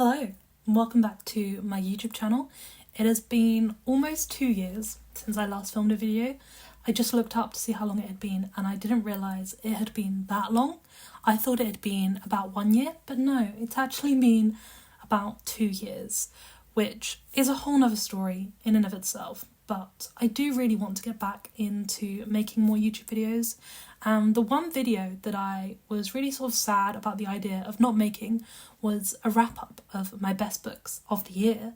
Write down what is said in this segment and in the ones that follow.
Hello, and welcome back to my YouTube channel. It has been almost 2 years since I last filmed a video. I just looked up to see how long it had been and I didn't realise it had been that long. I thought it had been about 1 year, but no, it's actually been about 2 years, which is a whole nother story in and of itself. But I do really want to get back into making more YouTube videos. And the one video that I was really sort of sad about the idea of not making was a wrap up of my best books of the year.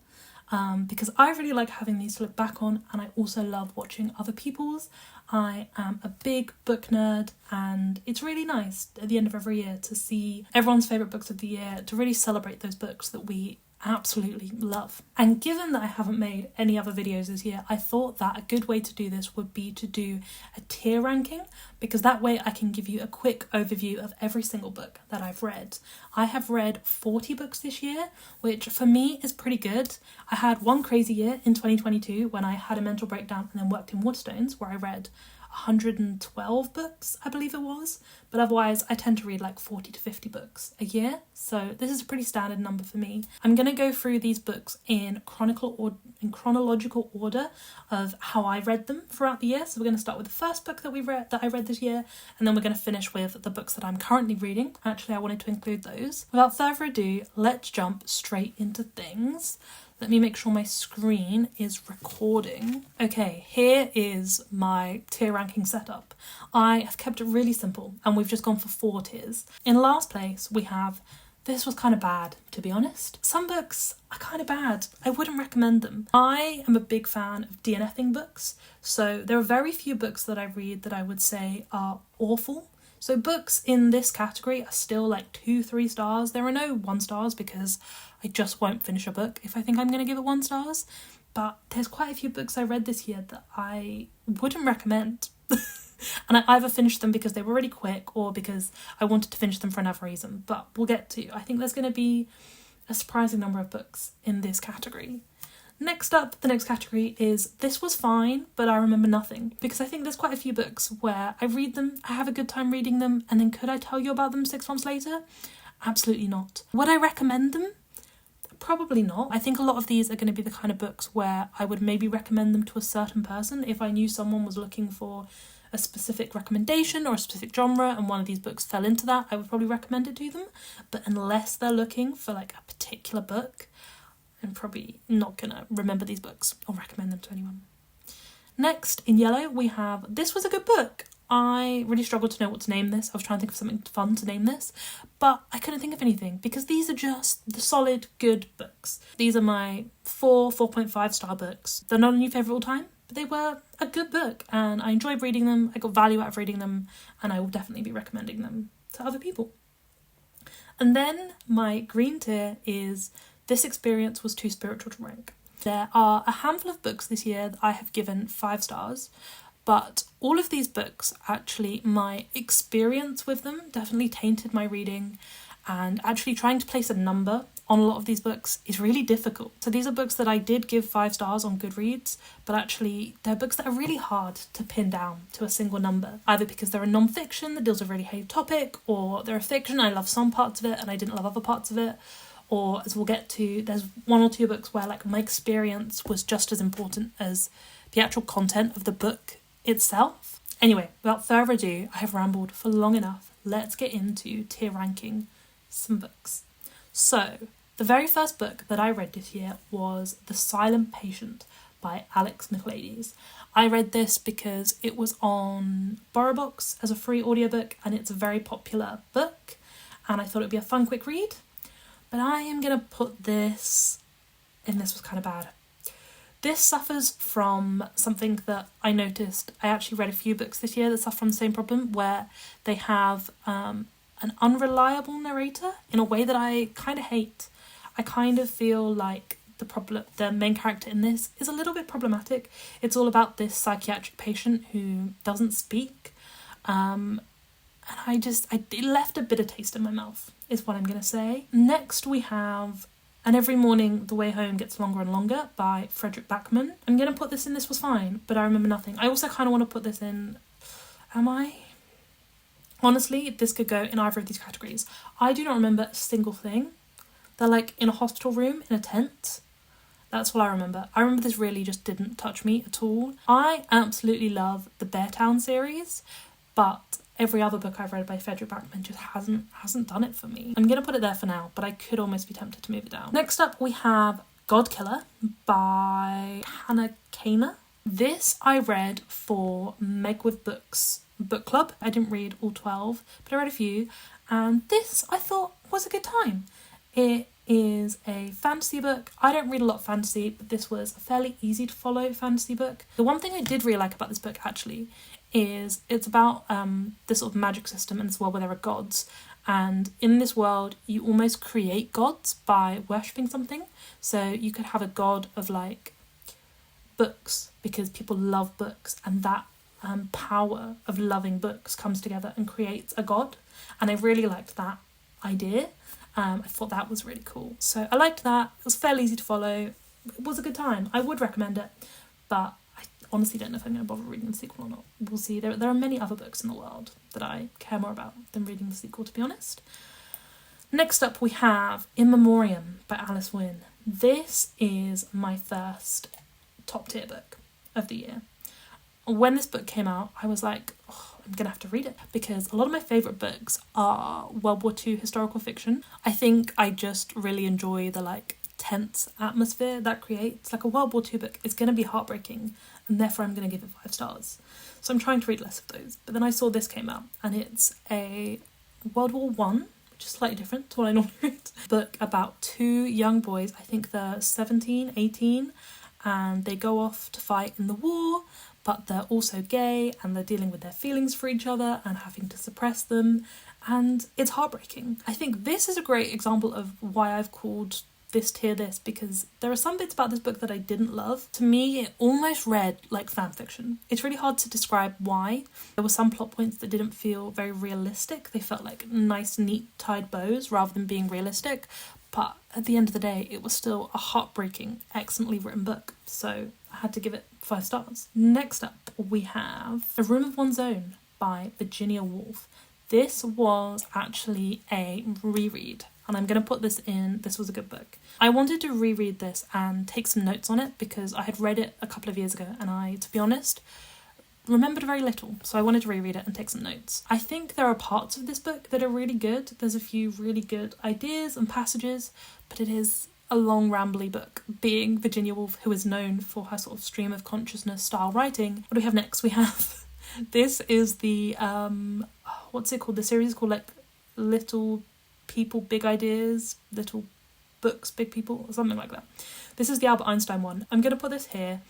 Because I really like having these to look back on, and I also love watching other people's. I am a big book nerd, and it's really nice at the end of every year to see everyone's favourite books of the year, to really celebrate those books that we absolutely love. And given that I haven't made any other videos this year, I thought that a good way to do this would be to do a tier ranking, because that way I can give you a quick overview of every single book that I've read. I have read 40 books this year, which for me is pretty good. I had one crazy year in 2022 when I had a mental breakdown and then worked in Waterstones, where I read 112 books, I believe it was, but otherwise I tend to read like 40 to 50 books a year, so this is a pretty standard number for me. I'm going to go through these books in chronological order of how I read them throughout the year. So we're going to start with the first book that I read this year, and then we're going to finish with the books that I'm currently reading. Actually, I wanted to include those. Without further ado, let's jump straight into things. Let me make sure my screen is recording. Okay, here is my tier ranking setup. I have kept it really simple, and we've just gone for 4 tiers. In last place, we have This Was Kind of Bad, to be honest. Some books are kind of bad. I wouldn't recommend them. I am a big fan of DNFing books, so there are very few books that I read that I would say are awful. So books in this category are still like 2-3 stars. There are no 1 stars because I just won't finish a book if I think I'm going to give it 1 stars. But there's quite a few books I read this year that I wouldn't recommend. And I either finished them because they were really quick or because I wanted to finish them for another reason. But we'll get to. I think there's going to be a surprising number of books in this category. Next up, the next category is This Was Fine, but I Remember Nothing. Because I think there's quite a few books where I read them, I have a good time reading them, and then could I tell you about them 6 months later? Absolutely not. Would I recommend them? Probably not. I think a lot of these are going to be the kind of books where I would maybe recommend them to a certain person. If I knew someone was looking for a specific recommendation or a specific genre and one of these books fell into that, I would probably recommend it to them. But unless they're looking for like a particular book, I'm probably not gonna remember these books or recommend them to anyone. Next, in yellow, we have This Was a Good Book. I really struggled to know what to name this. I was trying to think of something fun to name this, but I couldn't think of anything because these are just the solid, good books. These are my 4.5 star books. They're not a new favourite all time, but they were a good book and I enjoyed reading them. I got value out of reading them, and I will definitely be recommending them to other people. And then my green tier is This Experience Was Too Spiritual to Rank. There are a handful of books this year that I have given 5 stars, but all of these books, actually, my experience with them definitely tainted my reading, and actually trying to place a number on a lot of these books is really difficult. So these are books that I did give 5 stars on Goodreads, but actually they're books that are really hard to pin down to a single number, either because they're a non-fiction that deals with a really heavy topic, or they're a fiction, I love some parts of it and I didn't love other parts of it. Or, as we'll get to, there's 1 or 2 books where like my experience was just as important as the actual content of the book itself. Anyway, without further ado, I have rambled for long enough. Let's get into tier ranking some books. So, the very first book that I read this year was The Silent Patient by Alex Michaelides. I read this because it was on BorrowBox as a free audiobook, and it's a very popular book, and I thought it would be a fun, quick read. But I am going to put this in This Was Kind of Bad. This suffers from something that I noticed. I actually read a few books this year that suffer from the same problem, where they have an unreliable narrator in a way that I kind of hate. I kind of feel like the main character in this is a little bit problematic. It's all about this psychiatric patient who doesn't speak. And it left a bitter taste in my mouth, is what I'm going to say. Next we have And Every Morning the Way Home Gets Longer and Longer by Fredrik Backman. I'm going to put this in This Was Fine, but I Remember Nothing. I also kind of want to put this in... Am I? Honestly, this could go in either of these categories. I do not remember a single thing They're like in a hospital room in a tent. That's all I remember. I remember this really just didn't touch me at all. I absolutely love the Beartown series, but every other book I've read by Fredrik Backman just hasn't done it for me. I'm going to put it there for now, but I could almost be tempted to move it down. Next up we have Godkiller by Hannah Kaner. This I read for Meg with Books book club. I didn't read all 12, but I read a few, and this I thought was a good time. It is a fantasy book. I don't read a lot of fantasy, but this was a fairly easy to follow fantasy book. The one thing I did really like about this book actually is it's about this sort of magic system in this world where there are gods, and in this world you almost create gods by worshipping something. So you could have a god of like books because people love books, and that power of loving books comes together and creates a god, and I really liked that idea. I thought that was really cool. So I liked that. It was fairly easy to follow. It was a good time. I would recommend it, but I honestly don't know if I'm going to bother reading the sequel or not. We'll see. There are many other books in the world that I care more about than reading the sequel, to be honest. Next up we have In Memoriam by Alice Wynne. This is my first top tier book of the year. When this book came out, I was like, oh, I'm going to have to read it, because a lot of my favourite books are World War II historical fiction. I think I just really enjoy the like tense atmosphere that creates. Like a World War II book is going to be heartbreaking, and therefore I'm going to give it 5 stars. So I'm trying to read less of those. But then I saw this came out, and it's a World War One, which is slightly different to what I normally read, book about 2 young boys. I think they're 17, 18, and they go off to fight in the war, but they're also gay, and they're dealing with their feelings for each other and having to suppress them, and it's heartbreaking. I think this is a great example of why I've called this tier this, because there are some bits about this book that I didn't love. To me, it almost read like fanfiction. It's really hard to describe why. There were some plot points that didn't feel very realistic. They felt like nice, neat, tied bows rather than being realistic. But at the end of the day, it was still a heartbreaking, excellently written book. So I had to give it 5 stars. Next up, we have A Room of One's Own by Virginia Woolf. This was actually a reread, and I'm going to put this in. This was a good book. I wanted to reread this and take some notes on it because I had read it a couple of years ago, and I, to be honest, remembered very little, so I wanted to reread it and take some notes. I think there are parts of this book that are really good. There's a few really good ideas and passages, but it is a long, rambly book. Being Virginia Woolf, who is known for her sort of stream of consciousness style writing. What do we have next? We have this is the what's it called? The series is called like Little People, Big Ideas, Little Books, Big People, or something like that. This is the Albert Einstein one. I'm going to put this here.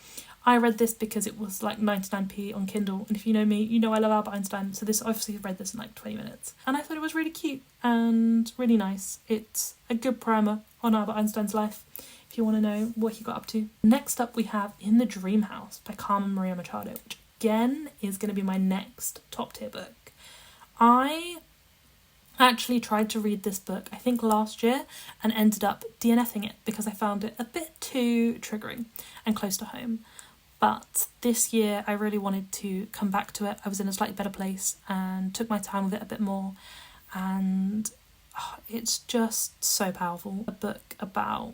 I read this because it was like 99p on Kindle, and if you know me, you know I love Albert Einstein, so this obviously read this in like 20 minutes. And I thought it was really cute and really nice. It's a good primer on Albert Einstein's life, if you want to know what he got up to. Next up we have In the Dream House by Carmen Maria Machado, which again is going to be my next top tier book. I actually tried to read this book, I think last year, and ended up DNFing it because I found it a bit too triggering and close to home. But this year I really wanted to come back to it. I was in a slightly better place and took my time with it a bit more, and it's just so powerful. A book about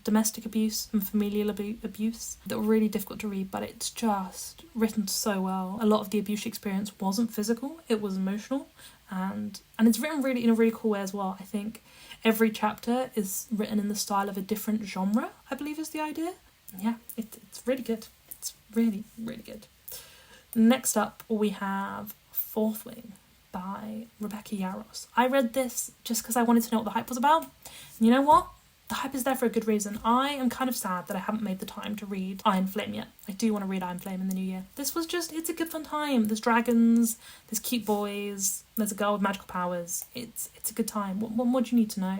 domestic abuse and familial abuse that were really difficult to read, but it's just written so well. A lot of the abuse experience wasn't physical, it was emotional, and it's written really in a really cool way as well. I think every chapter is written in the style of a different genre, I believe is the idea. Yeah, it's really good. It's really, really good. Next up, we have Fourth Wing by Rebecca Yarros. I read this just because I wanted to know what the hype was about. And you know what? The hype is there for a good reason. I am kind of sad that I haven't made the time to read Iron Flame yet. I do want to read Iron Flame in the new year. This was just, it's a good fun time. There's dragons, there's cute boys, there's a girl with magical powers. It's a good time. What more do you need to know?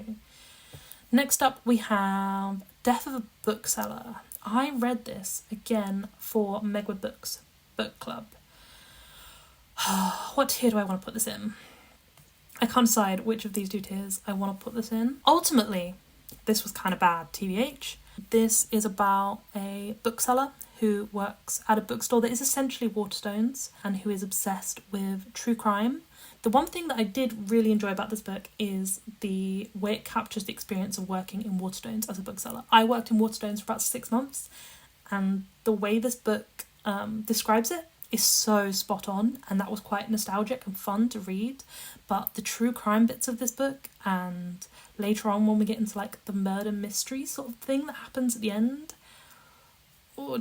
Next up, we have Death of a Bookseller. I read this again for Meg with Books book club. What tier do I want to put this in? I can't decide which of these 2 tiers I want to put this in. Ultimately, this was kind of bad, TBH. This is about a bookseller who works at a bookstore that is essentially Waterstones and who is obsessed with true crime, The one thing that I did really enjoy about this book is the way it captures the experience of working in Waterstones as a bookseller. I worked in Waterstones for about 6 months, and the way this book describes it is so spot on, and that was quite nostalgic and fun to read. But the true crime bits of this book, and later on when we get into like the murder mystery sort of thing that happens at the end,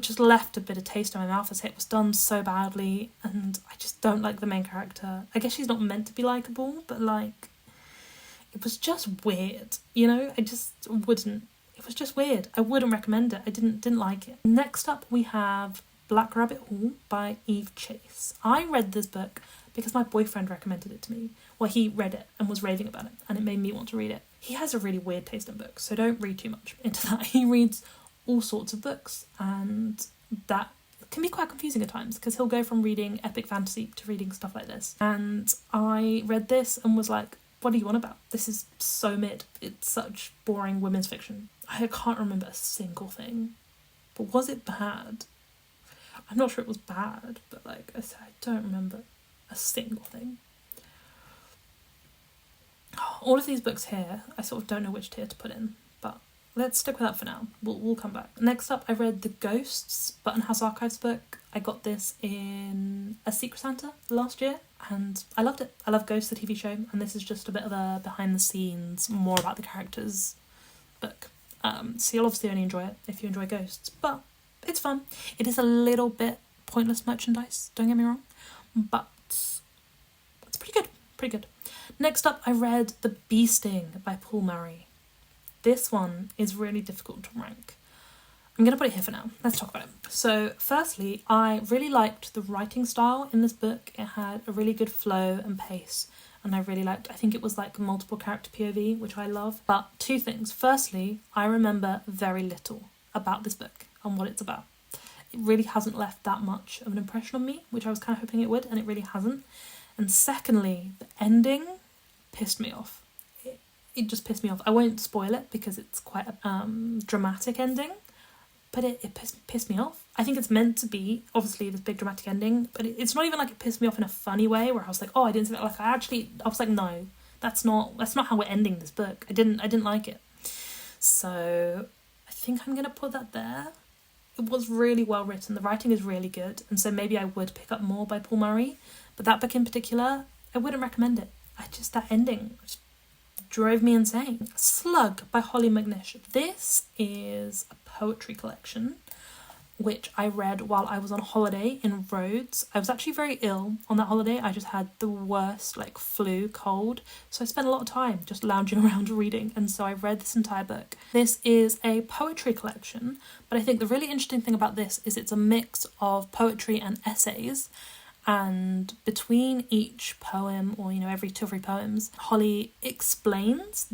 just left a bitter taste in my mouth. As it was done so badly, and I just don't like the main character. I guess she's not meant to be likeable, but like, it was just weird, you know? I just wouldn't. It was just weird. I wouldn't recommend it. I didn't like it. Next up we have Black Rabbit Hall by Eve Chase. I read this book because my boyfriend recommended it to me. Well, he read it and was raving about it, and it made me want to read it. He has a really weird taste in books, so don't read too much into that. He reads all sorts of books, and that can be quite confusing at times because he'll go from reading epic fantasy to reading stuff like this. And I read this and was like, what are you on about? This is so mid. It's such boring women's fiction. I can't remember a single thing. But was it bad? I'm not sure it was bad, but like I said, I don't remember a single thing. All of these books here, I sort of don't know which tier to put in, but let's stick with that for now. We'll come back. Next up, I read the Ghosts Button House Archives book. I got this in a Secret Santa last year, and I loved it. I love Ghosts, the TV show, and this is just a bit of a behind the scenes, more about the characters book. So you'll obviously only enjoy it if you enjoy Ghosts, but it's fun. It is a little bit pointless merchandise, don't get me wrong, but it's pretty good. Next up, I read The Bee Sting by Paul Murray. This one is really difficult to rank. I'm going to put it here for now. Let's talk about it. So firstly, I really liked the writing style in this book. It had a really good flow and pace, and I think it was like multiple character POV, which I love. But two things. Firstly, I remember very little about this book and what it's about. It really hasn't left that much of an impression on me, which I was kind of hoping it would, and it really hasn't. And secondly, the ending pissed me off. It just pissed me off. I won't spoil it because it's quite a dramatic ending, but it pissed me off. I think it's meant to be, obviously, this big dramatic ending, but it's not even like it pissed me off in a funny way where I was like, oh, I didn't see that. Like, I was like, no, that's not how we're ending this book. I didn't like it. So I think I'm going to put that there. It was really well written. The writing is really good, and so maybe I would pick up more by Paul Murray, but that book in particular, I wouldn't recommend it. That ending just drove me insane. Slug by Holly McNish. This is a poetry collection which I read while I was on holiday in Rhodes. I was actually very ill on that holiday. I just had the worst flu cold, so I spent a lot of time just lounging around reading, and so I read this entire book. This is a poetry collection, but I think the really interesting thing about this is it's a mix of poetry and essays. And between each poem, or every 2 or 3 poems, Holly explains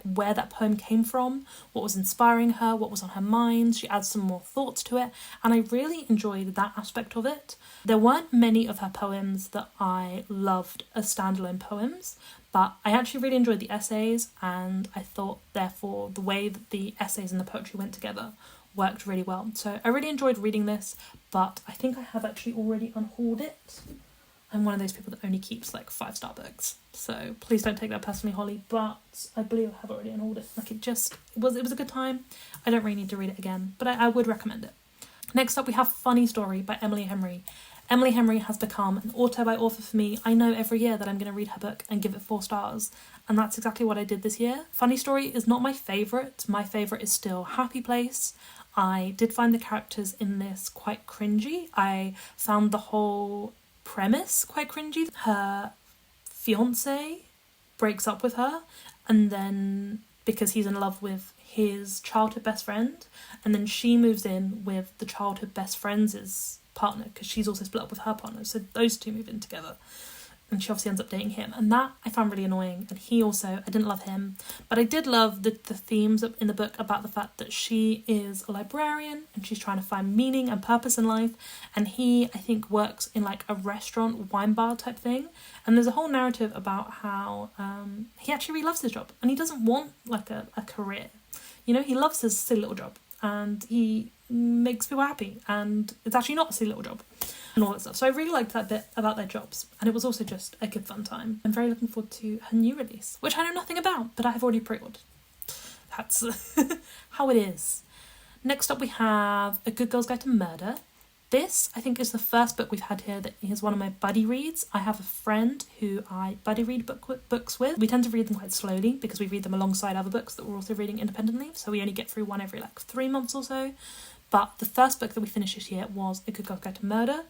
where that poem came from, what was inspiring her, what was on her mind. She adds some more thoughts to it, and I really enjoyed that aspect of it. There weren't many of her poems that I loved as standalone poems, but I actually really enjoyed the essays, and I thought therefore the way that the essays and the poetry went together worked really well. So I really enjoyed reading this, but I think I have actually already unhauled it. I'm one of those people that only keeps 5-star books, so please don't take that personally, Holly, but I believe I have already unhauled it. It was a good time. I don't really need to read it again, but I would recommend it. Next up we have Funny Story by Emily Henry. Emily Henry has become an author for me. I know every year that I'm going to read her book and give it 4 stars, and that's exactly what I did this year. Funny Story is not my favourite. My favourite is still Happy Place. I did find the characters in this quite cringy. I found the whole premise quite cringy. Her fiance breaks up with her, and then because he's in love with his childhood best friend, and then she moves in with the childhood best friend's partner because she's also split up with her partner, so those two move in together, and she obviously ends up dating him, and that I found really annoying. And he also, I didn't love him, but I did love the themes in the book about the fact that she is a librarian and she's trying to find meaning and purpose in life, and he, I think, works in a restaurant wine bar type thing, and there's a whole narrative about how he actually really loves his job and he doesn't want a career. He loves his silly little job and he makes people happy, and it's actually not a silly little job. and all that stuff. So I really liked that bit about their jobs, and it was also just a good fun time. I'm very looking forward to her new release, which I know nothing about, but I have already pre-ordered. That's how it is. Next up we have A Good Girl's Guide to Murder. This, I think, is the first book we've had here that is one of my buddy reads. I have a friend who I buddy read books with. We tend to read them quite slowly because we read them alongside other books that we're also reading independently, so we only get through one every 3 months or so. But the first book that we finished this year was A Good Girl's Guide to Murder.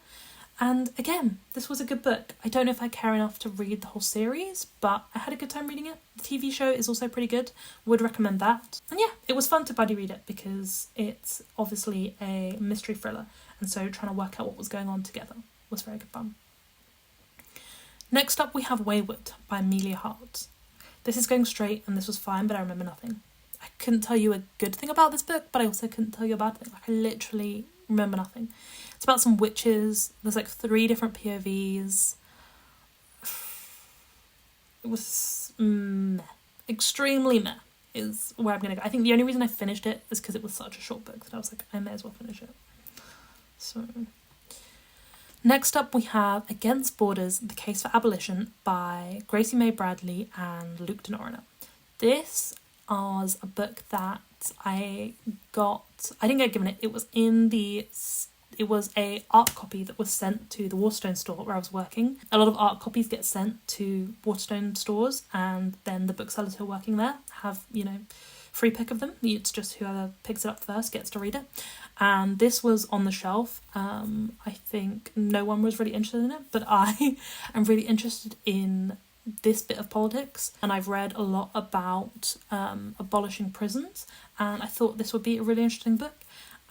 And again, this was a good book. I don't know if I care enough to read the whole series, but I had a good time reading it. The TV show is also pretty good. Would recommend that. And yeah, it was fun to buddy read it because it's obviously a mystery thriller. And so trying to work out what was going on together was very good fun. Next up we have Wayward by Amelia Hart. This is going straight and this was fine, but I remember nothing. I couldn't tell you a good thing about this book, but I also couldn't tell you a bad thing. I literally remember nothing. It's about some witches. There's 3 different POVs. It was meh. Extremely meh is where I'm going to go. I think the only reason I finished it is because it was such a short book that I was like, I may as well finish it. So, next up we have Against Borders, The Case for Abolition by Gracie May Bradley and Luke DeNorina. This was a book that I didn't get given it. It was a art copy that was sent to the Waterstone store where I was working. A lot of art copies get sent to Waterstone stores, and then the booksellers who are working there have, free pick of them. It's just whoever picks it up first gets to read it. And this was on the shelf. I think no one was really interested in it, but I am really interested in this bit of politics, and I've read a lot about abolishing prisons, and I thought this would be a really interesting book.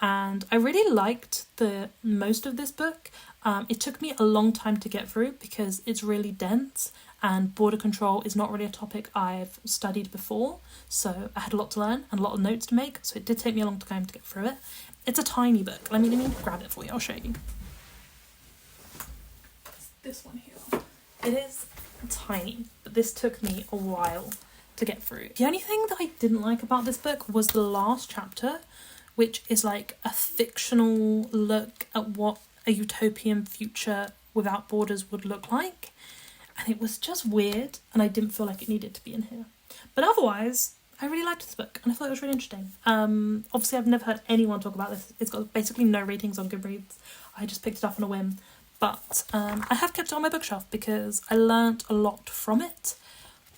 And I really liked the most of this book. It took me a long time to get through because it's really dense, and border control is not really a topic I've studied before, so I had a lot to learn and a lot of notes to make, so it did take me a long time to get through it. It's a tiny book. Let me grab it for you. I'll show you. This one here. It is tiny, but this took me a while to get through. The only thing that I didn't like about this book was the last chapter, which is a fictional look at what a utopian future without borders would look like. And it was just weird, and I didn't feel like it needed to be in here. But otherwise, I really liked this book, and I thought it was really interesting. Obviously, I've never heard anyone talk about this. It's got basically no ratings on Goodreads. I just picked it up on a whim. But I have kept it on my bookshelf because I learnt a lot from it.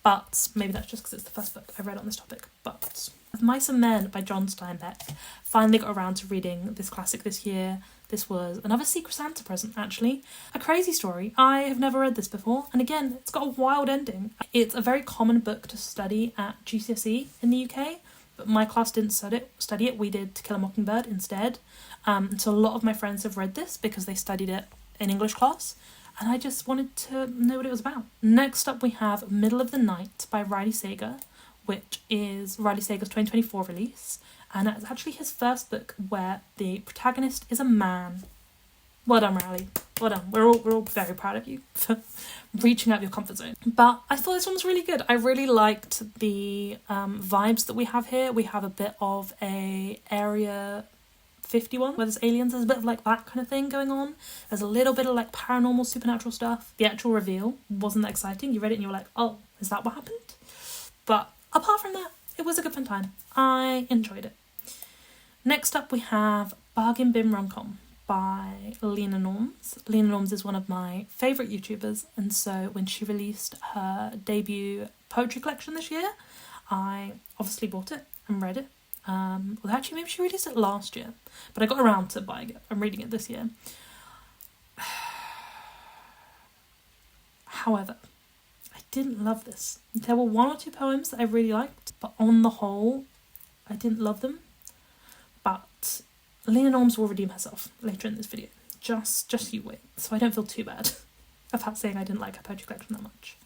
But maybe that's just because it's the first book I read on this topic. But Mice and Men by John Steinbeck. Finally got around to reading this classic this year. This was another Secret Santa present, actually. A crazy story. I have never read this before. And again, it's got a wild ending. It's a very common book to study at GCSE in the UK. But my class didn't study it. We did To Kill a Mockingbird instead. So a lot of my friends have read this because they studied it in English class. And I just wanted to know what it was about. Next up we have Middle of the Night by Riley Sager, which is Riley Sager's 2024 release. And it's actually his first book where the protagonist is a man. Well done, Riley. Well done. We're all very proud of you for reaching out of your comfort zone. But I thought this one was really good. I really liked the vibes that we have here. We have a bit of a Area 51 where there's aliens. There's a bit of that kind of thing going on. There's a little bit of paranormal, supernatural stuff. The actual reveal wasn't that exciting. You read it and you were like, oh, is that what happened? But apart from that, it was a good fun time. I enjoyed it. Next up we have Bargain Bin Rom-Com by Lena Norms. Lena Norms is one of my favourite YouTubers, and so when she released her debut poetry collection this year, I obviously bought it and read it. Well, actually, maybe she released it last year, but I got around to buying it. I'm reading it this year. However, I didn't love this. There were 1 or 2 poems that I really liked, but on the whole, I didn't love them. But Lena Norms will redeem herself later in this video. Just you wait. So I don't feel too bad about saying I didn't like her poetry collection that much.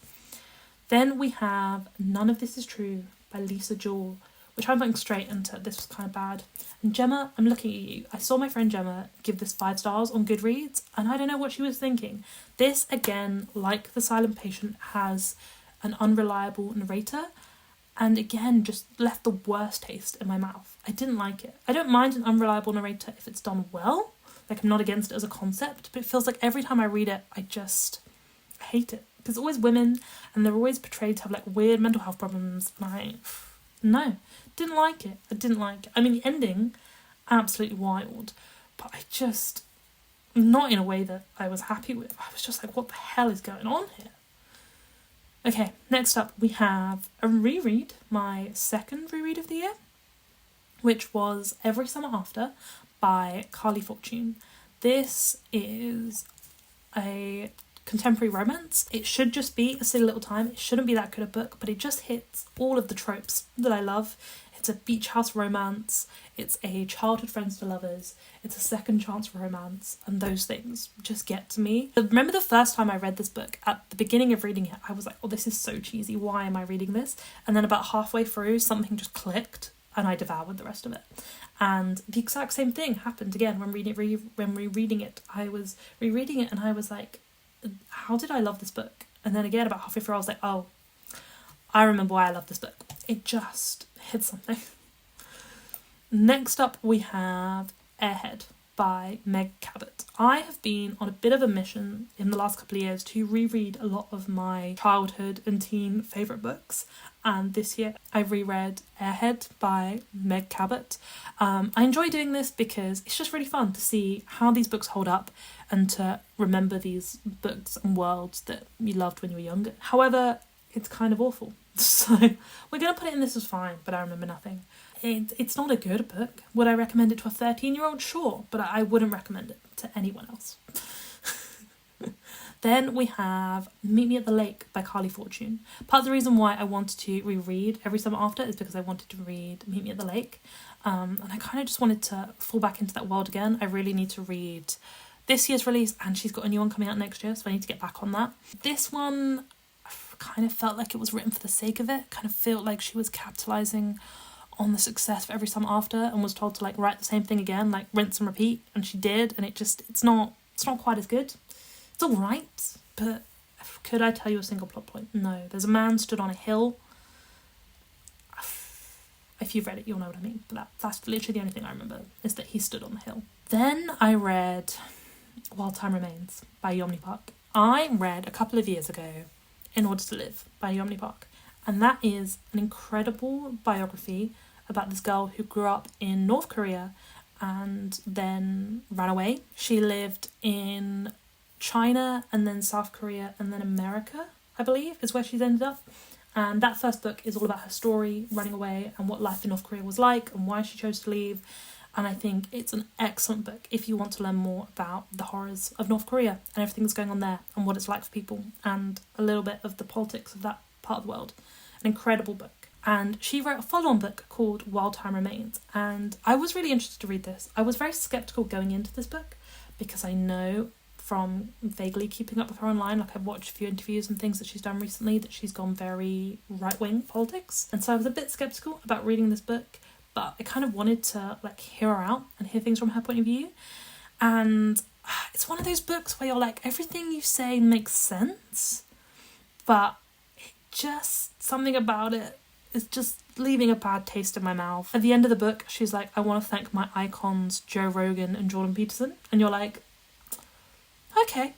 Then we have None of This Is True by Lisa Jewell, which I'm going straight into. This was kind of bad. And Gemma, I'm looking at you. I saw my friend Gemma give this 5 stars on Goodreads, and I don't know what she was thinking. This, again, like The Silent Patient, has an unreliable narrator, and again, just left the worst taste in my mouth. I didn't like it. I don't mind an unreliable narrator if it's done well. Like, I'm not against it as a concept, but it feels like every time I read it, I just hate it. Because it's always women, and they're always portrayed to have, like, weird mental health problems, and no, didn't like it. I didn't like it. I mean, the ending, absolutely wild, but I just, not in a way that I was happy with. I was just like, what the hell is going on here? Okay, next up we have a reread, my second reread of the year, which was Every Summer After by Carly Fortune. This is a contemporary romance. It should just be A Silly Little Time. It shouldn't be that good a book, but it just hits all of the tropes that I love. It's a beach house romance, it's a childhood friends to lovers, it's a second chance romance, and those things just get to me. Remember the first time I read this book, at the beginning of reading it, I was like, oh, this is so cheesy, why am I reading this? And then about halfway through, something just clicked, and I devoured the rest of it. And the exact same thing happened again when rereading it. I was rereading it, and I was like, how did I love this book? And then again, about halfway through, I was like, oh, I remember why I love this book. It just hit something. Next up, we have Airhead by Meg Cabot. I have been on a bit of a mission in the last couple of years to reread a lot of my childhood and teen favourite books, and this year I reread Airhead by Meg Cabot. I enjoy doing this because it's just really fun to see how these books hold up and to remember these books and worlds that you loved when you were younger. However, it's kind of awful. So we're going to put it in This Was Fine, but I remember nothing. It's not a good book. Would I recommend it to a 13-year-old? Sure, but I wouldn't recommend it to anyone else. Then we have Meet Me at the Lake by Carly Fortune. Part of the reason why I wanted to reread Every Summer After is because I wanted to read Meet Me at the Lake. And I kind of just wanted to fall back into that world again. I really need to read this year's release, and she's got a new one coming out next year, so I need to get back on that. This one kind of felt like it was written for the sake of it. Kind of felt like she was capitalising on the success of Every Summer After and was told to like write the same thing again, like rinse and repeat, and she did, and it's not quite as good. It's alright, but could I tell you a single plot point? No. There's a man stood on a hill. If you've read it, you'll know what I mean, but that's literally the only thing I remember, is that he stood on the hill. Then I read While Time Remains by Yeonmi Park. I read a couple of years ago In Order to Live by Yeonmi Park, and that is an incredible biography about this girl who grew up in North Korea and then ran away. She lived in China and then South Korea and then America, I believe, is where she's ended up. And that first book is all about her story, running away, and what life in North Korea was like and why she chose to leave. And I think it's an excellent book if you want to learn more about the horrors of North Korea and everything that's going on there and what it's like for people and a little bit of the politics of that part of the world. An incredible book. And she wrote a follow-on book called While Time Remains. And I was really interested to read this. I was very sceptical going into this book because I know from vaguely keeping up with her online, like I've watched a few interviews and things that she's done recently, that she's gone very right-wing politics. And so I was a bit sceptical about reading this book, but I kind of wanted to like hear her out and hear things from her point of view. And it's one of those books where you're like, everything you say makes sense, but it just, something about it is just leaving a bad taste in my mouth. At the end of the book, she's like, I want to thank my icons, Joe Rogan and Jordan Peterson. And you're like, okay,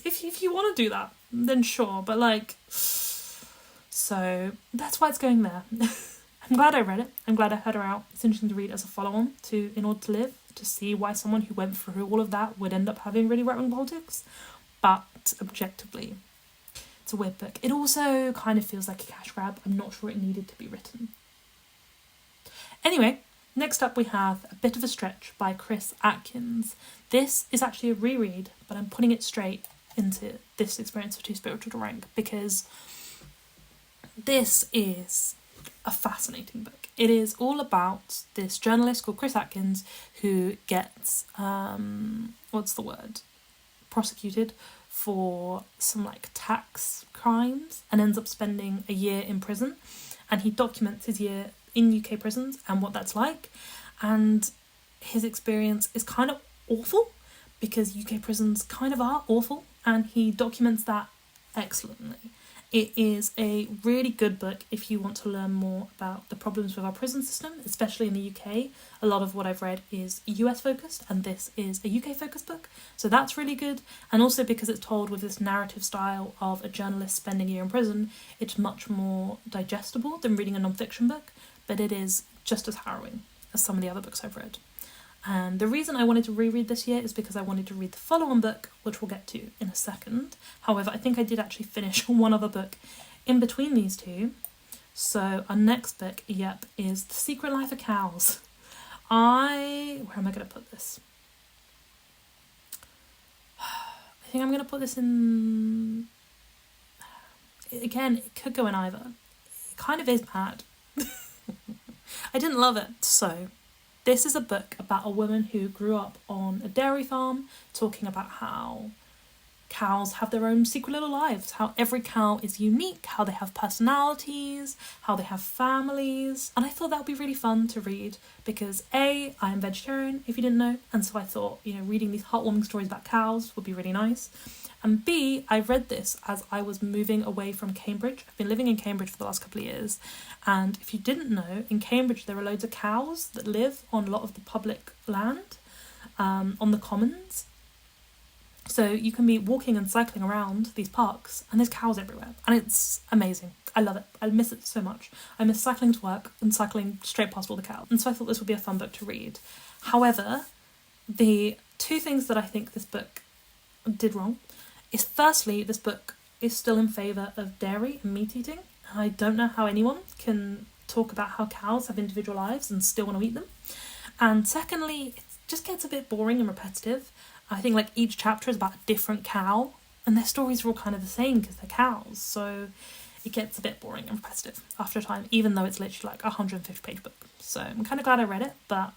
if you want to do that, then sure. But like, so that's why it's going there. I'm glad I read it. I'm glad I heard her out. It's interesting to read as a follow-on to In Order to Live, to see why someone who went through all of that would end up having really right-wing politics. But objectively, it's a weird book. It also kind of feels like a cash grab. I'm not sure it needed to be written. Anyway, next up we have A Bit of a Stretch by Chris Atkins. This is actually a reread, but I'm putting it straight into this experience of Too Spiritual to Rank because this is a fascinating book. It is all about this journalist called Chris Atkins who gets, prosecuted for some like tax crimes and ends up spending a year in prison, and he documents his year in UK prisons and what that's like, and his experience is kind of awful because UK prisons kind of are awful, and he documents that excellently. It is a really good book if you want to learn more about the problems with our prison system, especially in the UK. A lot of what I've read is US focused, and this is a UK focused book, so that's really good. And also because it's told with this narrative style of a journalist spending a year in prison, it's much more digestible than reading a non-fiction book, but it is just as harrowing as some of the other books I've read. And the reason I wanted to reread this year is because I wanted to read the follow-on book, which we'll get to in a second. However, I think I did actually finish one other book in between these two. So our next book, is The Secret Life of Cows. Where am I going to put this? I think I'm going to put this in... Again, it could go in either. It kind of is bad. I didn't love it, so... This is a book about a woman who grew up on a dairy farm, talking about how cows have their own secret little lives, how every cow is unique, how they have personalities, how they have families. And I thought that would be really fun to read because A, I am vegetarian, if you didn't know, and so I thought, reading these heartwarming stories about cows would be really nice. And B, I read this as I was moving away from Cambridge. I've been living in Cambridge for the last couple of years. And if you didn't know, in Cambridge there are loads of cows that live on a lot of the public land, on the commons. So you can be walking and cycling around these parks and there's cows everywhere. And it's amazing. I love it. I miss it so much. I miss cycling to work and cycling straight past all the cows. And so I thought this would be a fun book to read. However, the two things that I think this book did wrong is firstly, this book is still in favour of dairy and meat eating. I don't know how anyone can talk about how cows have individual lives and still want to eat them. And secondly, it just gets a bit boring and repetitive. I think each chapter is about a different cow and their stories are all kind of the same because they're cows. So it gets a bit boring and repetitive after a time, even though it's literally a 150-page book. So I'm kind of glad I read it, but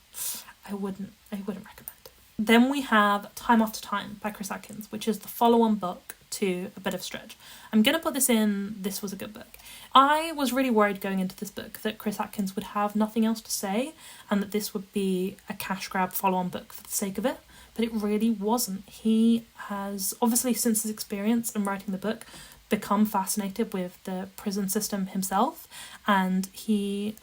I wouldn't recommend it. Then we have Time After Time by Chris Atkins, which is the follow-on book to A Bit of Stretch. I'm going to put this in, this was a good book. I was really worried going into this book that Chris Atkins would have nothing else to say and that this would be a cash grab follow-on book for the sake of it, but it really wasn't. He has, obviously since his experience in writing the book, become fascinated with the prison system himself, and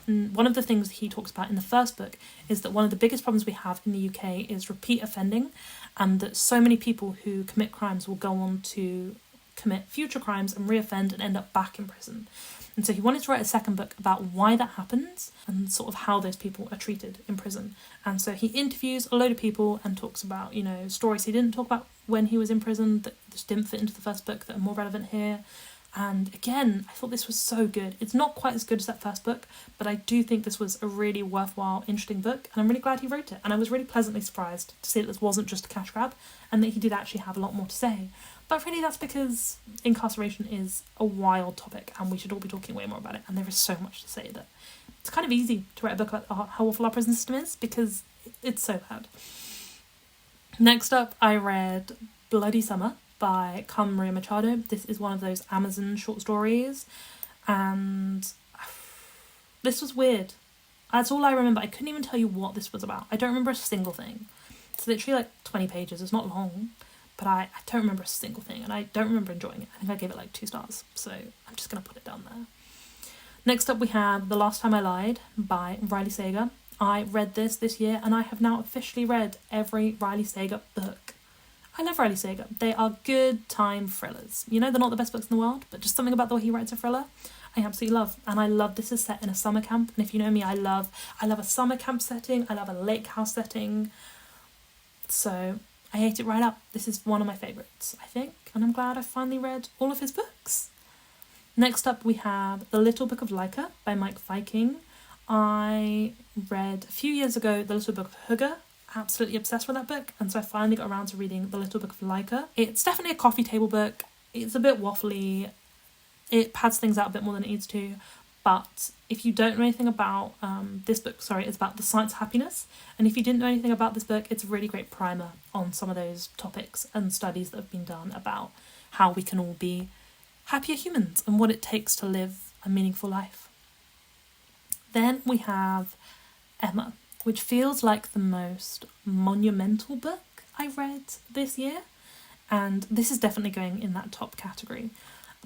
one of the things he talks about in the first book is that one of the biggest problems we have in the UK is repeat offending, and that so many people who commit crimes will go on to commit future crimes and reoffend and end up back in prison. And so he wanted to write a second book about why that happens and sort of how those people are treated in prison. And so he interviews a load of people and talks about, stories he didn't talk about when he was in prison that just didn't fit into the first book that are more relevant here. And again, I thought this was so good. It's not quite as good as that first book, but I do think this was a really worthwhile, interesting book, and I'm really glad he wrote it. And I was really pleasantly surprised to see that this wasn't just a cash grab and that he did actually have a lot more to say. But really that's because incarceration is a wild topic and we should all be talking way more about it, and there is so much to say that it's kind of easy to write a book about how awful our prison system is because it's so bad. Next up, I read Bloody Summer by Carmen Maria Machado. This is one of those Amazon short stories, and this was weird. That's all I remember. I couldn't even tell you what this was about. I don't remember a single thing. It's literally 20 pages. It's not long, but I don't remember a single thing, and I don't remember enjoying it. I think I gave it 2 stars, so I'm just going to put it down there. Next up we have The Last Time I Lied by Riley Sager. I read this year, and I have now officially read every Riley Sager book. I love Riley Sager. They are good time thrillers. They're not the best books in the world, but just something about the way he writes a thriller, I absolutely love. And I love this is set in a summer camp, and if you know me, I love a summer camp setting, I love a lake house setting. So I ate it right up. This is one of my favourites, I think, and I'm glad I finally read all of his books. Next up we have The Little Book of Laika by Mike Viking. I read a few years ago The Little Book of Hygge, absolutely obsessed with that book, and so I finally got around to reading The Little Book of Laika. It's definitely a coffee table book. It's a bit waffly. It pads things out a bit more than it needs to, but if you don't know anything about this book, it's about the science of happiness, and if you didn't know anything about this book, it's a really great primer on some of those topics and studies that have been done about how we can all be happier humans and what it takes to live a meaningful life. Then we have Emma, which feels like the most monumental book I read this year, and this is definitely going in that top category.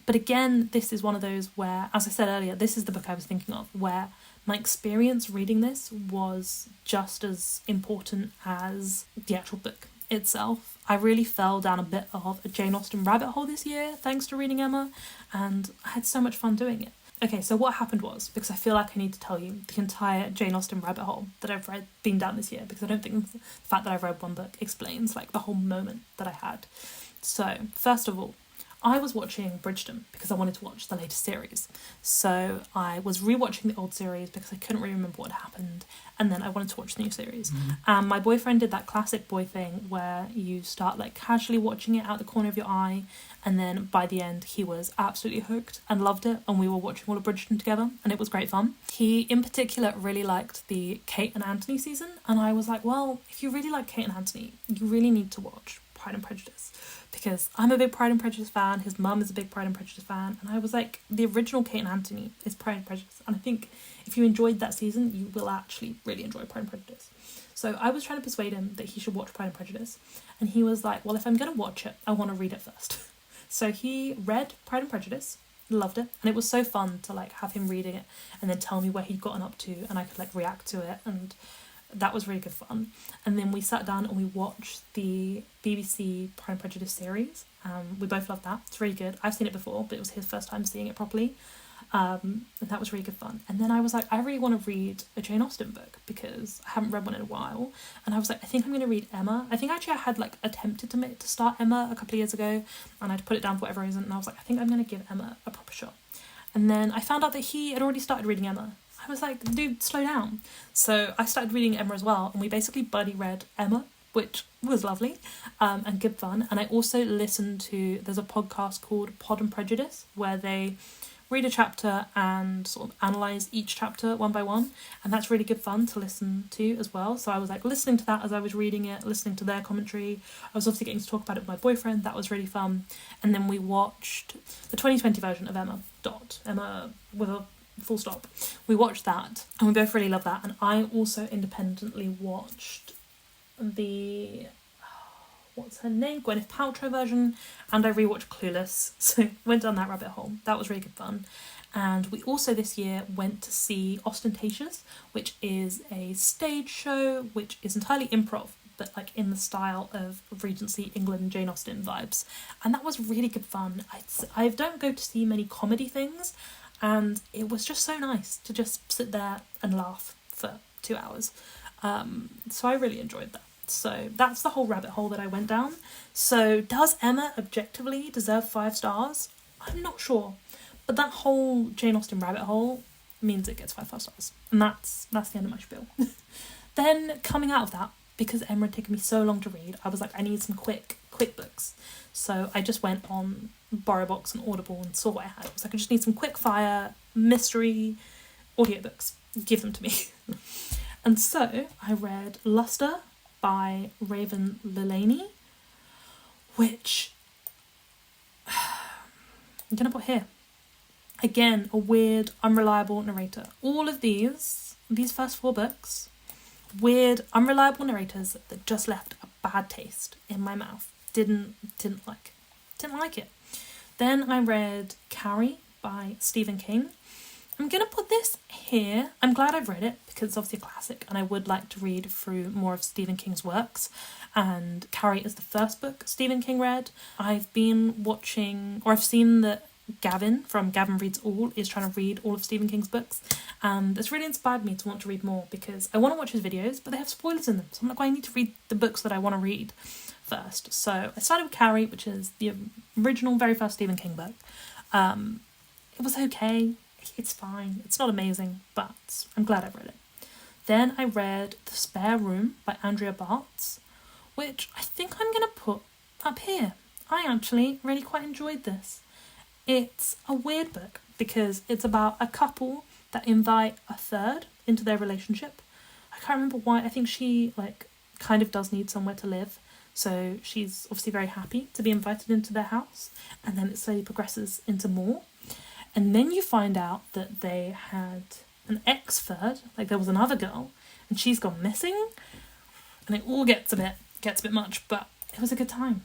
But again, this is one of those where, as I said earlier, this is the book I was thinking of, where my experience reading this was just as important as the actual book itself. I really fell down a bit of a Jane Austen rabbit hole this year, thanks to reading Emma, and I had so much fun doing it. Okay, so what happened was, because I feel like I need to tell you the entire Jane Austen rabbit hole that I've been down this year, because I don't think the fact that I've read one book explains like the whole moment that I had. So, first of all, I was watching Bridgerton because I wanted to watch the latest series. So I was rewatching the old series because I couldn't really remember what happened, and then I wanted to watch the new series. And my boyfriend did that classic boy thing where you start like casually watching it out the corner of your eye, and then by the end he was absolutely hooked and loved it, and we were watching all of Bridgerton together, and it was great fun. He in particular really liked the Kate and Anthony season, and I was like, well, if you really like Kate and Anthony, you really need to watch Pride and Prejudice, because I'm a big Pride and Prejudice fan, his mum is a big Pride and Prejudice fan, and I was like, the original Kate and Anthony is Pride and Prejudice, and I think if you enjoyed that season, you will actually really enjoy Pride and Prejudice. So I was trying to persuade him that he should watch Pride and Prejudice, and he was like, well, if I'm going to watch it, I want to read it first. So he read Pride and Prejudice, loved it, and it was so fun to like have him reading it and then tell me where he'd gotten up to, and I could like react to it, and that was really good fun. And then we sat down and we watched the BBC Pride and Prejudice series. We both loved that. It's really good. I've seen it before, but it was his first time seeing it properly. And that was really good fun. And then I was like, I really want to read a Jane Austen book because I haven't read one in a while. And I was like, I think I'm going to read Emma. I think actually I had like attempted to start Emma a couple of years ago, and I'd put it down for whatever reason. And I was like, I think I'm going to give Emma a proper shot. And then I found out that he had already started reading Emma. I was like, dude, slow down. So I started reading Emma as well, and we basically buddy read Emma, which was lovely and good fun. And I also listened to, there's a podcast called Pod and Prejudice, where they read a chapter and sort of analyse each chapter one by one, and that's really good fun to listen to as well. So I was like listening to that as I was reading it, listening to their commentary. I was obviously getting to talk about it with my boyfriend. That was really fun. And then we watched the 2020 version of Emma with a full stop. We watched that and we both really loved that. And I also independently watched the what's her name, Gwyneth Paltrow version, and I rewatched Clueless, so went down that rabbit hole. That was really good fun. And we also this year went to see Ostentatious, which is a stage show which is entirely improv, but like in the style of Regency England Jane Austen vibes, and that was really good fun. I don't go to see many comedy things, and it was just so nice to just sit there and laugh for 2 hours. So I really enjoyed that. So that's the whole rabbit hole that I went down. So does Emma objectively deserve 5 stars? I'm not sure. But that whole Jane Austen rabbit hole means it gets 5 stars. And that's the end of my spiel. Then coming out of that, because Emma had taken me so long to read, I was like, I need some quick books. So I just went on BorrowBox and Audible and saw what I had. I was like, I just need some quick fire mystery audiobooks. Give them to me. And so I read Luster by Raven Leilani, which I'm going to put here. Again, a weird, unreliable narrator. All of these first 4 books, weird, unreliable narrators that just left a bad taste in my mouth. Didn't like it. Then I read Carrie by Stephen King. I'm going to put this here. I'm glad I've read it because it's obviously a classic and I would like to read through more of Stephen King's works. And Carrie is the first book Stephen King read. I've been watching, or I've seen that Gavin from Gavin Reads All is trying to read all of Stephen King's books. And it's really inspired me to want to read more because I want to watch his videos, but they have spoilers in them. So I'm like, well, I need to read the books that I want to read first. So I started with Carrie, which is the original, very first Stephen King book. It was okay. It's fine. It's not amazing, but I'm glad I've read it. Then I read The Spare Room by Andrea Bartz, which I think I'm going to put up here. I actually really quite enjoyed this. It's a weird book because it's about a couple that invite a third into their relationship. I can't remember why. I think she kind of does need somewhere to live. So she's obviously very happy to be invited into their house, and then it slowly progresses into more. And then you find out that they had an ex-third, like there was another girl, and she's gone missing. And it all gets a bit much, but it was a good time.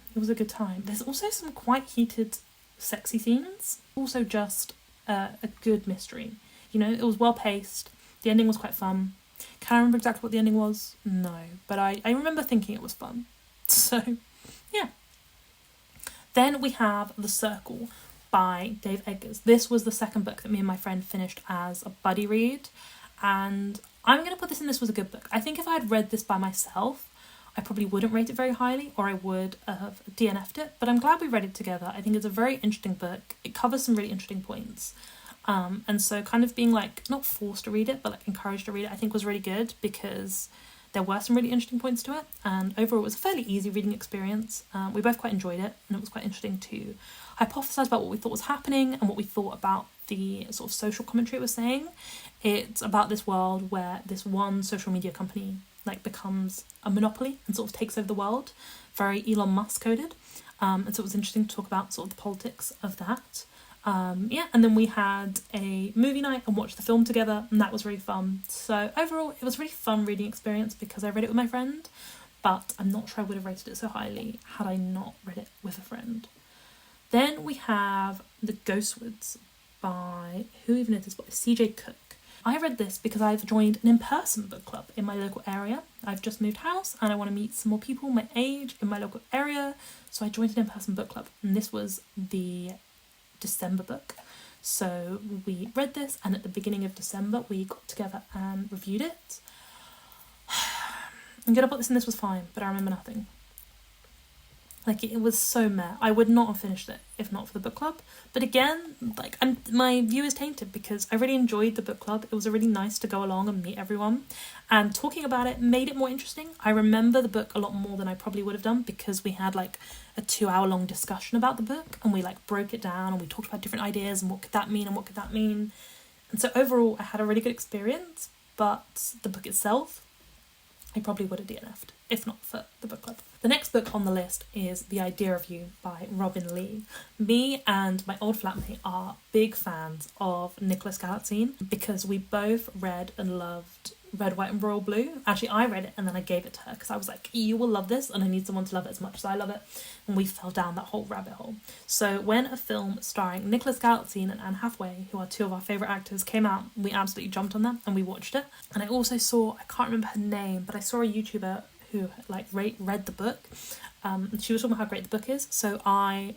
There's also some quite heated sexy scenes. Also just a good mystery. You know, it was well paced. The ending was quite fun. Can I remember exactly what the ending was? No. But I remember thinking it was fun. So, yeah. Then we have The Circle by Dave Eggers. This was the second book that me and my friend finished as a buddy read. And I'm going to put this in, this was a good book. I think if I had read this by myself, I probably wouldn't rate it very highly, or I would have DNF'd it. But I'm glad we read it together. I think it's a very interesting book. It covers some really interesting points. And so kind of being like, not forced to read it, but like encouraged to read it, I think was really good because there were some really interesting points to it. And overall, it was a fairly easy reading experience. We both quite enjoyed it, and it was quite interesting to hypothesize about what we thought was happening and what we thought about the sort of social commentary it was saying. It's about this world where this one social media company like becomes a monopoly and sort of takes over the world, very Elon Musk coded. And so it was interesting to talk about sort of the politics of that. And then we had a movie night and watched the film together, and that was really fun. So overall, it was a really fun reading experience because I read it with my friend, but I'm not sure I would have rated it so highly had I not read it with a friend. Then we have The Ghostwoods by, who even is this book? CJ Cook. I read this because I've joined an in-person book club in my local area. I've just moved house and I want to meet some more people my age in my local area, so I joined an in-person book club, and this was the December book. So we read this, and at the beginning of December we got together and reviewed it. I'm gonna put this in, this was fine, but I remember nothing. Like, it was so meh. I would not have finished it if not for the book club. But again, like, my view is tainted because I really enjoyed the book club. It was really nice to go along and meet everyone. And talking about it made it more interesting. I remember the book a lot more than I probably would have done because we had, like, a 2-hour-long discussion about the book. And we, like, broke it down and we talked about different ideas and what could that mean and what could that mean. And so overall, I had a really good experience. But the book itself, I probably would have DNF'd if not for the book club. The next book on the list is The Idea of You by Robin Lee. Me and my old flatmate are big fans of Nicholas Galitzine because we both read and loved Red, White and Royal Blue. Actually, I read it and then I gave it to her because I was like, you will love this and I need someone to love it as much as I love it. And we fell down that whole rabbit hole. So when a film starring Nicholas Galitzine and Anne Hathaway, who are two of our favourite actors, came out, we absolutely jumped on them and we watched it. And I also saw, I can't remember her name, but I saw a YouTuber who like read the book. She was talking about how great the book is, so I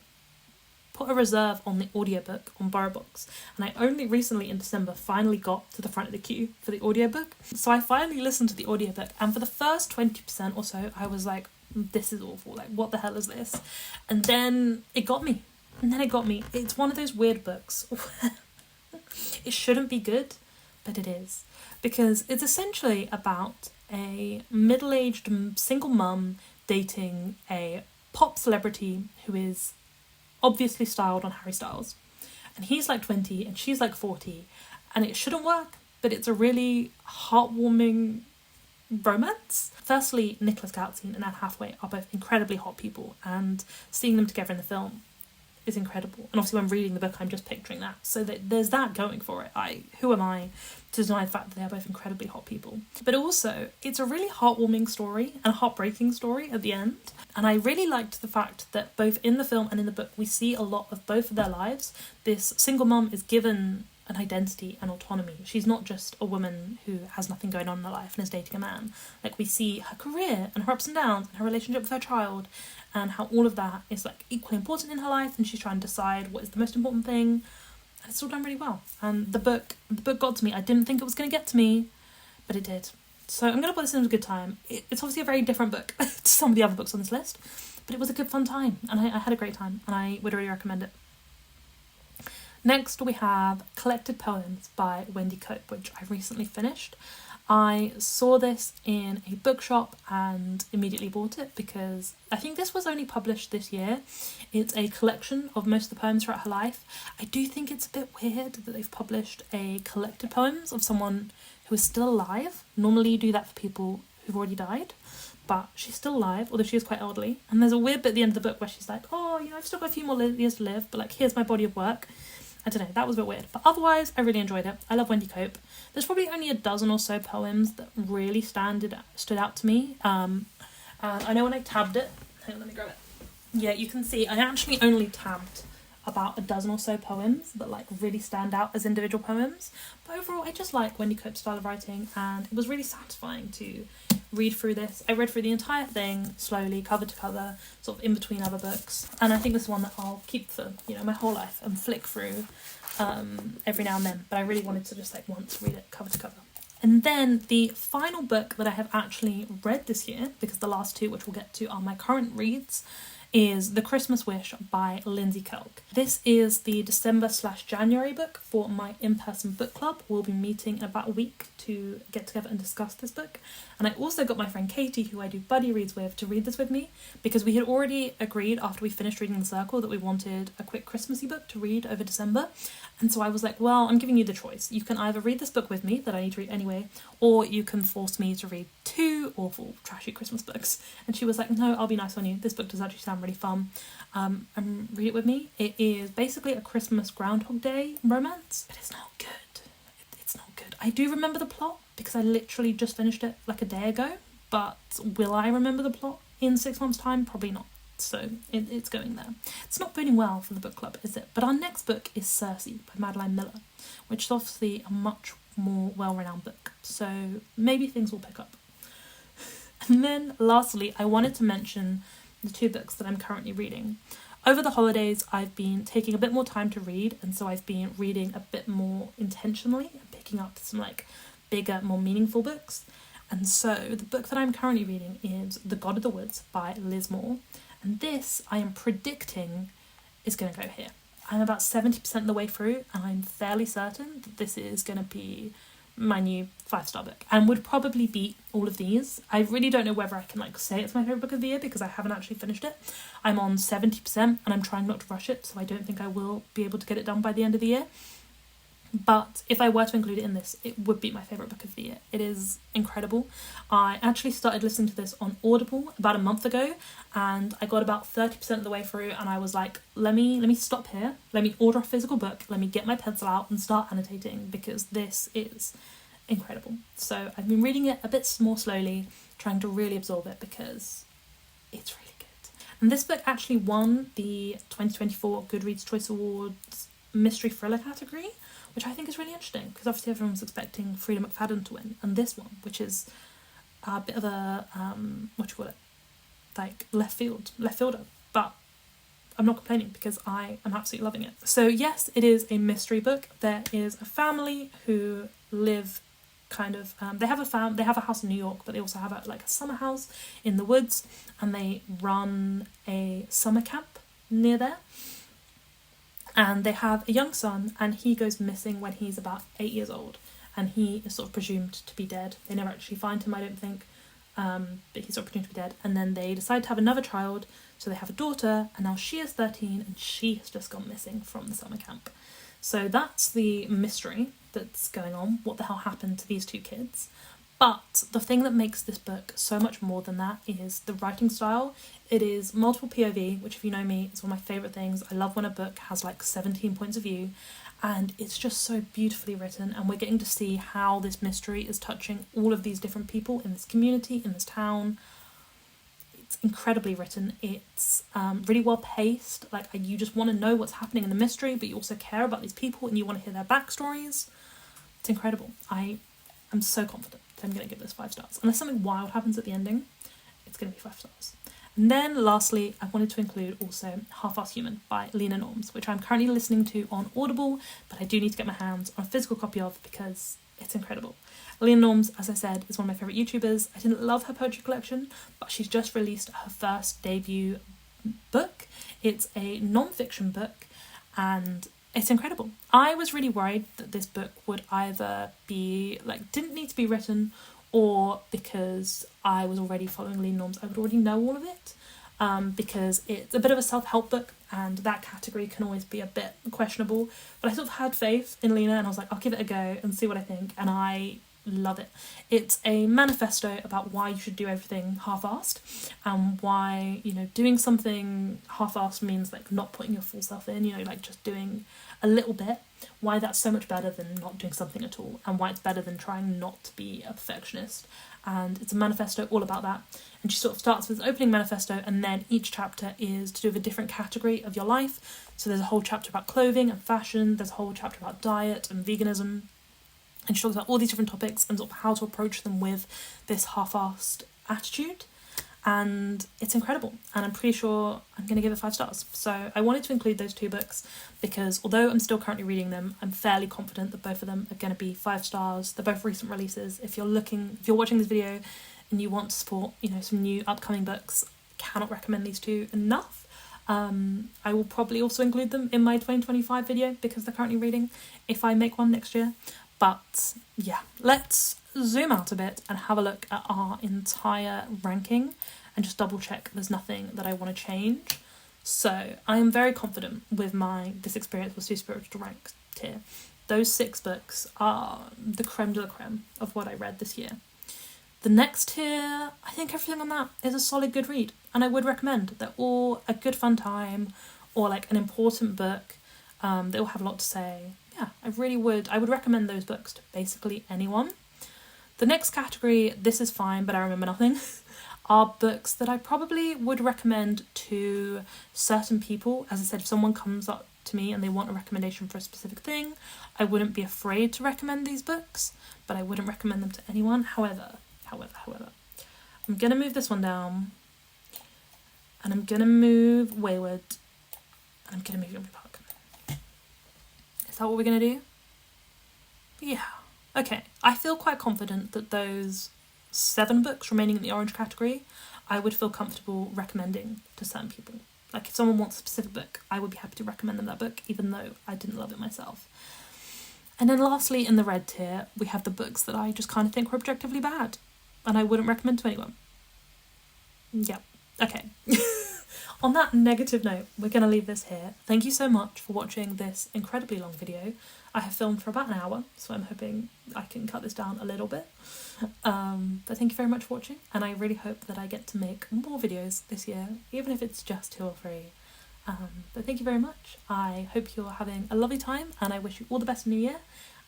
put a reserve on the audiobook on BorrowBox, and I only recently in December finally got to the front of the queue for the audiobook. So I finally listened to the audiobook, and for the first 20% or so I was like, this is awful, like what the hell is this? And then it got me. It's one of those weird books where it shouldn't be good, but it is, because it's essentially about a middle-aged single mum dating a pop celebrity who is obviously styled on Harry Styles. And he's like 20 and she's like 40. And it shouldn't work, but it's a really heartwarming romance. Firstly, Nicholas Galitzine and Anne Hathaway are both incredibly hot people, and seeing them together in the film is incredible. And obviously when reading the book, I'm just picturing that. So there's that going for it. Who am I to deny the fact that they're both incredibly hot people? But also, it's a really heartwarming story and a heartbreaking story at the end. And I really liked the fact that both in the film and in the book, we see a lot of both of their lives. This single mum is given an identity and autonomy. She's not just a woman who has nothing going on in her life and is dating a man. Like, we see her career and her ups and downs and her relationship with her child, and how all of that is like equally important in her life, and she's trying to decide what is the most important thing, and it's all done really well. And the book got to me. I didn't think it was going to get to me, but it did. So I'm going to put this in as a good time. It's obviously a very different book to some of the other books on this list, but it was a good fun time, and I had a great time, and I would really recommend it. Next we have Collected Poems by Wendy Cope, which I recently finished. I saw this in a bookshop and immediately bought it because I think this was only published this year. It's a collection of most of the poems throughout her life. I do think it's a bit weird that they've published a collected poems of someone who is still alive. Normally you do that for people who've already died, but she's still alive, although she is quite elderly. And there's a weird bit at the end of the book where she's like, oh, I've still got a few more years to live, but like, here's my body of work. I don't know, that was a bit weird. But otherwise, I really enjoyed it. I love Wendy Cope. There's probably only a dozen or so poems that really stood out to me. And I know when I tabbed it... Hang on, let me grab it. Yeah, you can see I actually only tabbed about a dozen or so poems that like really stand out as individual poems. But overall, I just like Wendy Cope's style of writing, and it was really satisfying to read through this. I read through the entire thing slowly, cover to cover, sort of in between other books, and I think this is one that I'll keep for, you know, my whole life and flick through every now and then. But I really wanted to just like once read it cover to cover. And then the final book that I have actually read this year, because the last two, which we'll get to, are my current reads, is The Christmas Wish by Lindsay Kelk. This is the December/January book for my in-person book club. We'll be meeting in about a week to get together and discuss this book. And I also got my friend Katie, who I do buddy reads with, to read this with me, because we had already agreed after we finished reading The Circle that we wanted a quick Christmassy book to read over December. And so I was like, well, I'm giving you the choice. You can either read this book with me, that I need to read anyway, or you can force me to read 2 awful, trashy Christmas books. And she was like, no, I'll be nice on you. This book does actually sound really fun. And read it with me. It is basically a Christmas Groundhog Day romance, but it's not good. It's not good. I do remember the plot, because I literally just finished it like a day ago, but will I remember the plot in 6 months' time? Probably not. So it's going there. It's not boding well for the book club, is it? But our next book is Circe by Madeline Miller, which is obviously a much more well-renowned book. So maybe things will pick up. And then lastly, I wanted to mention the 2 books that I'm currently reading. Over the holidays, I've been taking a bit more time to read, and so I've been reading a bit more intentionally and picking up some like bigger, more meaningful books. And so the book that I'm currently reading is The God of the Woods by Liz Moore. And this, I am predicting, is going to go here. I'm about 70% of the way through, and I'm fairly certain that this is going to be my new 5-star book, and would probably beat all of these. I really don't know whether I can like say it's my favourite book of the year, because I haven't actually finished it. I'm on 70%, and I'm trying not to rush it, so I don't think I will be able to get it done by the end of the year. But if I were to include it in this, it would be my favourite book of the year. It is incredible. I actually started listening to this on Audible about a month ago, and I got about 30% of the way through, and I was like, let me stop here, let me order a physical book, let me get my pencil out and start annotating, because this is incredible. So I've been reading it a bit more slowly, trying to really absorb it, because it's really good. And this book actually won the 2024 Goodreads Choice Awards mystery thriller category, which I think is really interesting, because obviously everyone was expecting Frida McFadden to win, and this one, which is a bit of a like left fielder, but I'm not complaining, because I am absolutely loving it. So yes, it is a mystery book. There is a family who live kind of they have a house in New York, but they also have a summer house in the woods, and they run a summer camp near there. And they have a young son, and he goes missing when he's about 8 years old, and he is sort of presumed to be dead. They never actually find him, I don't think, but he's sort of presumed to be dead. And then they decide to have another child, so they have a daughter, and now she is 13, and she has just gone missing from the summer camp. So that's the mystery that's going on. What the hell happened to these 2 kids? But the thing that makes this book so much more than that is the writing style. It is multiple POV, which if you know me, is one of my favourite things. I love when a book has like 17 points of view, and it's just so beautifully written, and we're getting to see how this mystery is touching all of these different people in this community, in this town. It's incredibly written. It's really well paced. Like, you just want to know what's happening in the mystery, but you also care about these people and you want to hear their backstories. It's incredible. I'm so confident that I'm going to give this 5 stars. Unless something wild happens at the ending, it's going to be 5 stars. And then lastly, I wanted to include also Half-Assed Human by Lena Norms, which I'm currently listening to on Audible, but I do need to get my hands on a physical copy of, because it's incredible. Lena Norms, as I said, is one of my favourite YouTubers. I didn't love her poetry collection, but she's just released her first debut book. It's a non-fiction book, and it's incredible. I was really worried that this book would either be, didn't need to be written, or because I was already following Lena Norms, I would already know all of it, because it's a bit of a self-help book, and that category can always be a bit questionable. But I sort of had faith in Lena, and I was like, I'll give it a go and see what I think. And I love it. It's a manifesto about why you should do everything half-assed, and why, you know, doing something half-assed means like not putting your full self in, you know, like just doing a little bit, why that's so much better than not doing something at all, and why it's better than trying not to be a perfectionist. And it's a manifesto all about that. And she sort of starts with the opening manifesto, and then each chapter is to do with a different category of your life. So there's a whole chapter about clothing and fashion, there's a whole chapter about diet and veganism, and she talks about all these different topics and sort of how to approach them with this half-assed attitude. And it's incredible, and I'm pretty sure I'm going to give it 5 stars. So I wanted to include those 2 books because although I'm still currently reading them, I'm fairly confident that both of them are going to be 5 stars. They're both recent releases. If you're watching this video and you want to support, you know, some new upcoming books, I cannot recommend these 2 enough. I will probably also include them in my 2025 video because they're currently reading, if I make one next year. But yeah, let's zoom out a bit and have a look at our entire ranking and just double check there's nothing that I want to change. So I am very confident with my This Experience Was Too Spiritual to Rank tier. Those 6 books are the creme de la creme of what I read this year. The next tier, I think everything on that is a solid good read, and I would recommend. They're all a good fun time, or like an important book. They all have a lot to say. Yeah, I would recommend those books to basically anyone. The next category, this is fine, but I remember nothing, are books that I probably would recommend to certain people. As I said, if someone comes up to me and they want a recommendation for a specific thing, I wouldn't be afraid to recommend these books, but I wouldn't recommend them to anyone. However, I'm going to move this one down, and I'm going to move Wayward, and I'm going to move Young Park. Is that what we're going to do? Yeah. Okay, I feel quite confident that those 7 books remaining in the orange category, I would feel comfortable recommending to certain people. Like if someone wants a specific book, I would be happy to recommend them that book, even though I didn't love it myself. And then lastly, in the red tier, we have the books that I just kind of think were objectively bad, and I wouldn't recommend to anyone. Yeah, okay. On that negative note, we're going to leave this here. Thank you so much for watching this incredibly long video. I have filmed for about an hour, so I'm hoping I can cut this down a little bit. But thank you very much for watching, and I really hope that I get to make more videos this year, even if it's just 2 or 3. But thank you very much. I hope you're having a lovely time, and I wish you all the best in the new year.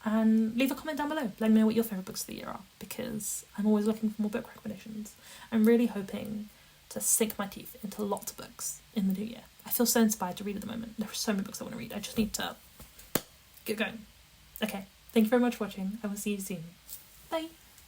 And leave a comment down below. Let me know what your favourite books of the year are, because I'm always looking for more book recommendations. I'm really hoping to sink my teeth into lots of books in the new year. I feel so inspired to read at the moment. There are so many books I want to read. I just need to get going. Okay, thank you very much for watching. I will see you soon. Bye.